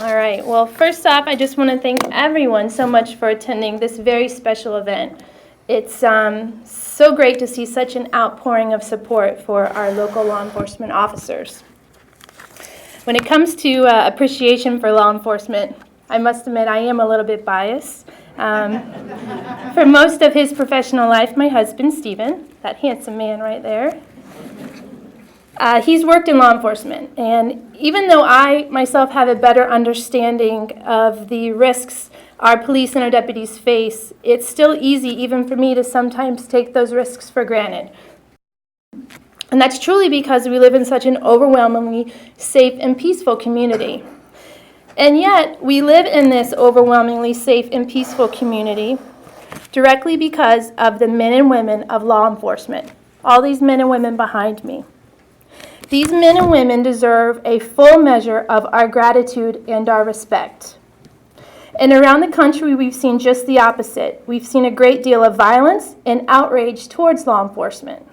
All right. Well, first off, I just want to thank everyone so much for attending this very special event. It's so great to see such an outpouring of support for our local law enforcement officers. When it comes to appreciation for law enforcement, I must admit I am a little bit biased. For most of his professional life, my husband, Stephen, that handsome man right there, he's worked in law enforcement, and even though I myself have a better understanding of the risks our police and our deputies face, it's still easy even for me to sometimes take those risks for granted. And that's truly because we live in such an overwhelmingly safe and peaceful community. And yet, we live in this overwhelmingly safe and peaceful community directly because of the men and women of law enforcement, all these men and women behind me. These men and women deserve a full measure of our gratitude and our respect. And around the country, we've seen just the opposite. We've seen a great deal of violence and outrage towards law enforcement.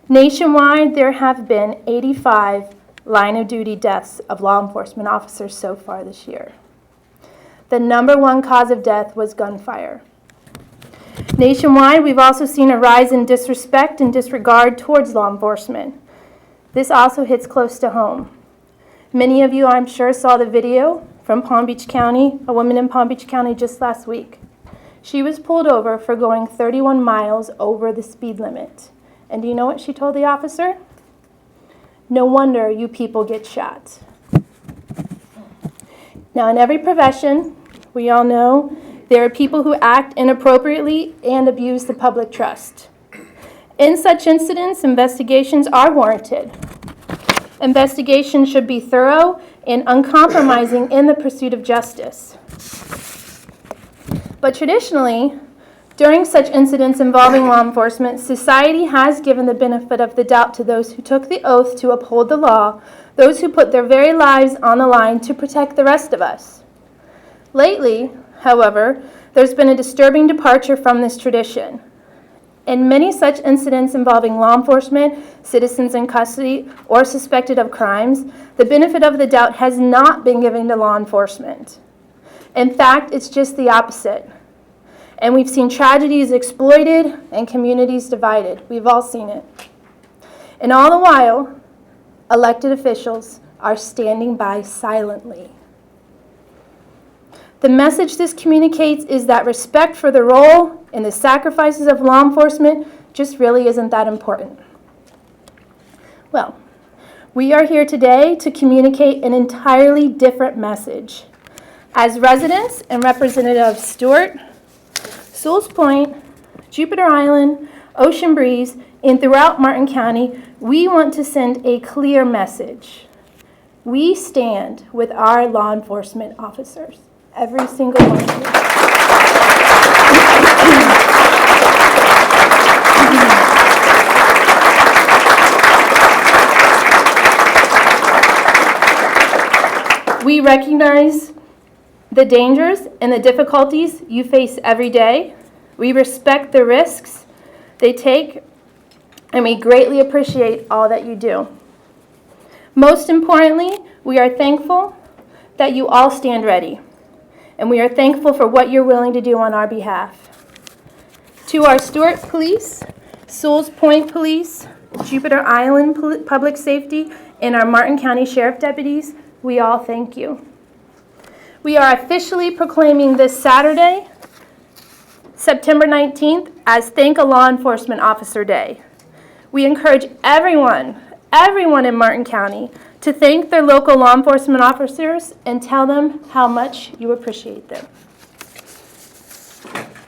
Nationwide, there have been 85 line-of-duty deaths of law enforcement officers so far this year. The number one cause of death was gunfire. Nationwide, we've also seen a rise in disrespect and disregard towards law enforcement. This also hits close to home. Many of you, I'm sure, saw the video from Palm Beach County, a woman in Palm Beach County just last week. She was pulled over for going 31 miles over the speed limit. And do you know what she told the officer? No wonder you people get shot. Now, in every profession, we all know, there are people who act inappropriately and abuse the public trust. In such incidents, investigations are warranted. Investigations should be thorough and uncompromising in the pursuit of justice. But traditionally, during such incidents involving law enforcement, society has given the benefit of the doubt to those who took the oath to uphold the law, those who put their very lives on the line to protect the rest of us. Lately, however, there's been a disturbing departure from this tradition. In many such incidents involving law enforcement, citizens in custody, or suspected of crimes, the benefit of the doubt has not been given to law enforcement. In fact, it's just the opposite. And we've seen tragedies exploited and communities divided. We've all seen it. And all the while, elected officials are standing by silently. The message this communicates is that respect for the role and the sacrifices of law enforcement just really isn't that important. Well, we are here today to communicate an entirely different message. As residents and Representative Stuart, Sewells Point, Jupiter Island, Ocean Breeze, and throughout Martin County, we want to send a clear message. We stand with our law enforcement officers. Every single one of you. We recognize the dangers and the difficulties you face every day. We respect the risks they take, and we greatly appreciate all that you do. Most importantly, we are thankful that you all stand ready. And we are thankful for what you're willing to do on our behalf. To our Stuart Police, Sewells Point Police, Jupiter Island Public Safety, and our Martin County Sheriff Deputies, we all thank you. We are officially proclaiming this Saturday, September 19th, as Thank a Law Enforcement Officer Day. We encourage everyone in Martin County to thank their local law enforcement officers and tell them how much you appreciate them.